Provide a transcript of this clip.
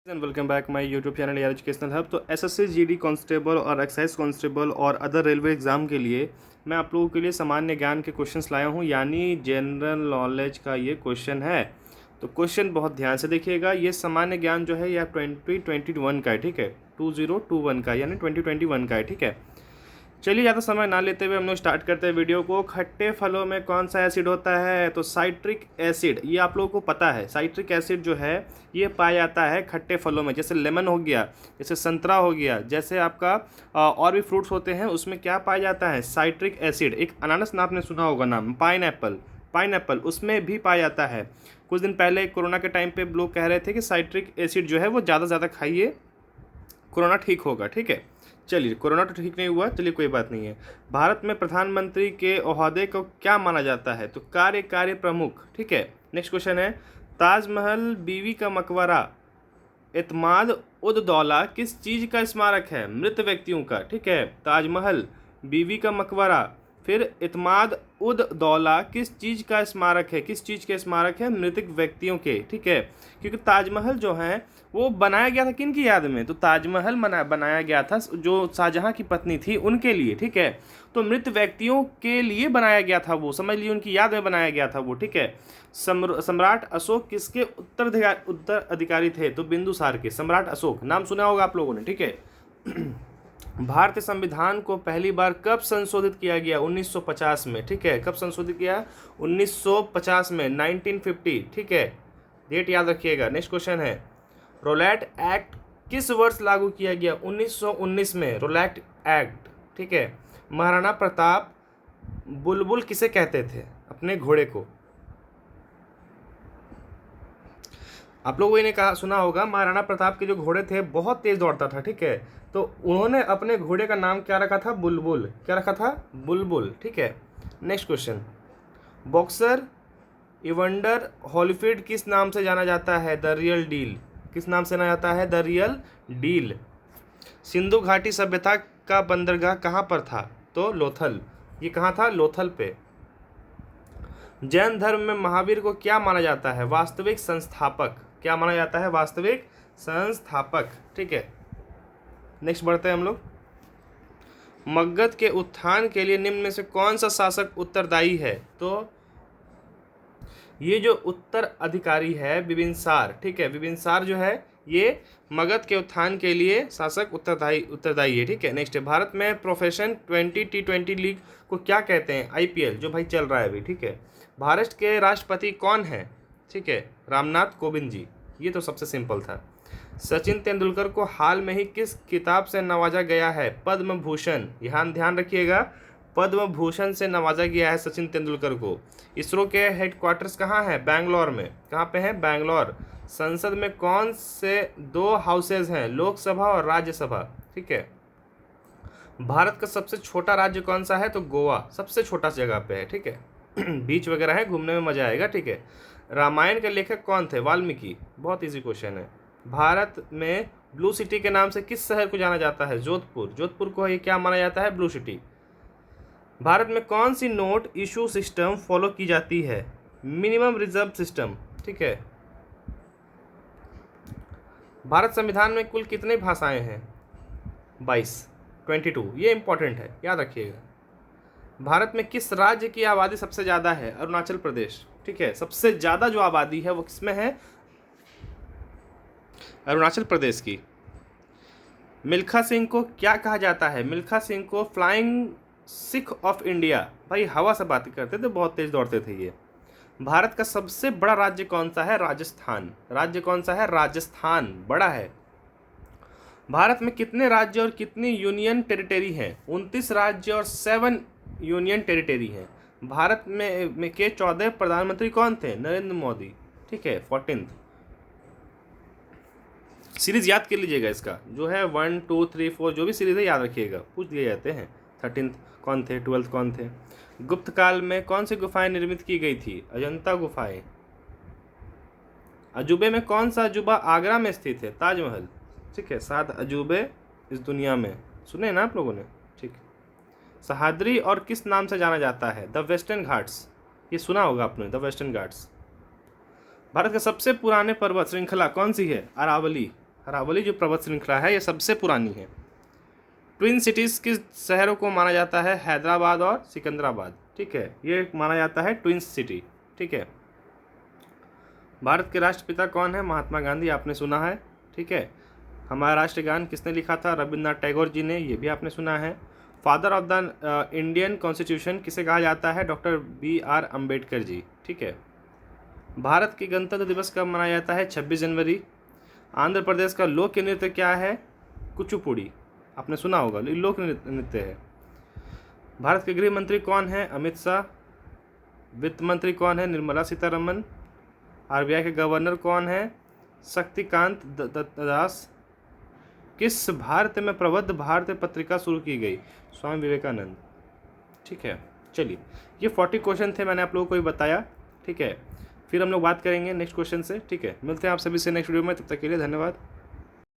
And welcome back my YouTube channel यार educational hub. तो SSC GD constable और excise constable और other railway exam के लिए मैं आप लोगों के लिए सामान्य ज्ञान के क्वेश्चंस लाया हूं, यानी जनरल नॉलेज का ये क्वेश्चन है। तो क्वेश्चन बहुत ध्यान से देखिएगा। ये सामान्य ज्ञान जो है यह 2021 का है, ठीक है, 2021 का यानी 2021 का है, ठीक है। चलिए ज़्यादा समय ना लेते हुए हम लोग स्टार्ट करते हैं वीडियो को। खट्टे फलों में कौन सा एसिड होता है? तो साइट्रिक एसिड। ये आप लोगों को पता है, साइट्रिक एसिड जो है ये पाया जाता है खट्टे फलों में, जैसे लेमन हो गया, जैसे संतरा हो गया, जैसे आपका और भी फ्रूट्स होते हैं, उसमें क्या पाया जाता है? Citric acid. एक अनानास ना आपने सुना होगा नाम, पाइनएप्पल उसमें भी पाया जाता है। कुछ दिन पहले कोरोना के टाइम पे लोग कह रहे थे कि साइट्रिक एसिड जो है वो ज़्यादा से ज़्यादा खाइए, कोरोना ठीक होगा, ठीक है। चलिए, कोरोना तो ठीक नहीं हुआ, चलिए कोई बात नहीं है। भारत में प्रधानमंत्री के ओहदे को क्या माना जाता है? तो कार्य प्रमुख, ठीक है। नेक्स्ट क्वेश्चन है, ताजमहल, बीवी का मकबरा, एतमाद उद दौला किस चीज़ का स्मारक है? मृत व्यक्तियों का, ठीक है। ताजमहल, बीवी का मकबरा, फिर इतमाद उद दौला किस चीज़ का स्मारक है? किस चीज़ के स्मारक है? मृतक व्यक्तियों के, ठीक है। क्योंकि ताजमहल जो है वो बनाया गया था किन की याद में? तो ताजमहल बनाया गया था जो शाहजहां की पत्नी थी उनके लिए, ठीक है। तो मृत व्यक्तियों के लिए बनाया गया था, वो समझ लिए उनकी याद में बनाया गया था वो, ठीक है। सम्राट अशोक किसके उत्तराधिकारी थे? तो बिंदुसार के। सम्राट अशोक नाम सुना होगा आप लोगों ने, ठीक है। भारतीय संविधान को पहली बार कब संशोधित किया गया? 1950 में, ठीक है। कब संशोधित किया? 1950 में, 1950, ठीक है। डेट याद रखिएगा। नेक्स्ट क्वेश्चन है, रोलैट एक्ट किस वर्ष लागू किया गया? 1919 में, रोलैट एक्ट, ठीक है। महाराणा प्रताप बुलबुल किसे कहते थे? अपने घोड़े को। आप लोगों ने कहा सुना होगा, महाराणा प्रताप के जो घोड़े थे बहुत तेज दौड़ता था, ठीक है। तो उन्होंने अपने घोड़े का नाम क्या रखा था? बुलबुल। क्या रखा था? बुलबुल, ठीक है। नेक्स्ट क्वेश्चन, बॉक्सर इवंडर हॉलीफील्ड किस नाम से जाना जाता है? The real deal. किस नाम से जाना जाता है? The real deal. सिंधु घाटी सभ्यता का बंदरगाह कहाँ पर था? तो लोथल। ये कहाँ था? लोथल पे। जैन धर्म में महावीर को क्या माना जाता है? वास्तविक संस्थापक। क्या माना जाता है? वास्तविक संस्थापक, ठीक है। नेक्स्ट बढ़ते हैं हम लोग। मगध के उत्थान के लिए निम्न में से कौन सा शासक उत्तरदायी है? तो ये जो उत्तराधिकारी है बिबिनसार, ठीक है। बिबिनसार जो है ये मगध के उत्थान के लिए शासक उत्तरदायी है, ठीक है। नेक्स्ट है, भारत में प्रोफेशन T20 लीग को क्या कहते हैं? IPL, जो भाई चल रहा है अभी, ठीक है। भारत के राष्ट्रपति कौन है? ठीक है, रामनाथ कोविंद जी। ये तो सबसे सिंपल था। सचिन तेंदुलकर को हाल में ही किस खिताब से नवाजा गया है? पद्म भूषण। यहाँ ध्यान रखिएगा, पद्म भूषण से नवाजा गया है सचिन तेंदुलकर को। इसरो के हेडक्वार्टर्स कहाँ है? बैंगलोर में। कहाँ पे है? बैंगलोर। संसद में कौन से 2 हाउसेज हैं? लोकसभा और राज्यसभा, ठीक है। भारत का सबसे छोटा राज्य कौन सा है? तो गोवा सबसे छोटा जगह पे है, ठीक है। बीच वगैरह है, घूमने में मजा आएगा, ठीक है। रामायण के लेखक कौन थे? वाल्मीकि। बहुत इजी क्वेश्चन है। भारत में ब्लू सिटी के नाम से किस शहर को जाना जाता है? जोधपुर। जोधपुर को ये क्या माना जाता है? Blue city. भारत में कौन सी नोट इशू सिस्टम फॉलो की जाती है? मिनिमम रिजर्व सिस्टम, ठीक है। भारत संविधान में कुल कितने भाषाएं हैं? 22। ये इंपॉर्टेंट है, याद रखिएगा। भारत में किस राज्य की आबादी सबसे ज़्यादा है? अरुणाचल प्रदेश, ठीक है। सबसे ज़्यादा जो आबादी है वो किसमें है? अरुणाचल प्रदेश की। मिल्खा सिंह को क्या कहा जाता है? मिल्खा सिंह को फ्लाइंग सिख ऑफ इंडिया। भाई हवा से बातें करते थे, बहुत तेज दौड़ते थे ये। भारत का सबसे बड़ा राज्य कौन सा है? राजस्थान। राज्य कौन सा है? राजस्थान बड़ा है। भारत में कितने राज्य और कितनी यूनियन टेरिटरी हैं? 29 राज्य और 7 यूनियन टेरिटरी हैं। भारत में के 14 प्रधानमंत्री कौन थे? नरेंद्र मोदी, ठीक है। 14th सीरीज याद कर लीजिएगा, इसका जो है 1 2 3 4 जो भी सीरीज है याद रखिएगा, पूछ दिए जाते हैं। 13th कौन थे? 12th कौन थे? गुप्त काल में कौन सी गुफाएं निर्मित की गई थी? अजंता गुफाएं। अजूबे में कौन सा अजूबा आगरा में स्थित है? ताजमहल, ठीक है। 7 अजूबे इस दुनिया में सुने ना आप लोगों ने, ठीक। सह्याद्री और किस नाम से जाना जाता है? The western Ghats. ये सुना होगा आपने, द वेस्टर्न घाट्स। भारत का सबसे पुराने पर्वत श्रृंखला कौन सी है? अरावली। अरावली जो पर्वत श्रृंखला है ये सबसे पुरानी है। ट्विन सिटीज़ किस शहरों को माना जाता है? हैदराबाद और सिकंदराबाद। ठीक है, ये माना जाता है ट्विन सिटी। ठीक है। भारत के राष्ट्रपिता कौन है? महात्मा गांधी, आपने सुना है। ठीक है। हमारा राष्ट्रगान किसने लिखा था? रविन्द्रनाथ टैगोर जी ने, ये भी आपने सुना है। Father of the Indian constitution किसे कहा जाता है? Doctor BR Ambedkar ji. ठीक है। भारत की गणतंत्र दिवस कब मनाया जाता है? 26 जनवरी। आंध्र प्रदेश का लोक नृत्य क्या है? कुचिपुड़ी, आपने सुना होगा, लोक नृत्य है। भारत के गृह मंत्री कौन है? अमित शाह। वित्त मंत्री कौन है? निर्मला सीतारमन। RBI के गवर्नर कौन है? शक्तिकांत दास। किस भारत में प्रबुद्ध भारत पत्रिका शुरू की गई? स्वामी विवेकानंद। ठीक है, चलिए ये 40 क्वेश्चन थे, मैंने आप लोगों को भी बताया। ठीक है, फिर हम लोग बात करेंगे नेक्स्ट क्वेश्चन से। ठीक है, मिलते हैं आप सभी से नेक्स्ट वीडियो में, तब तक के लिए धन्यवाद।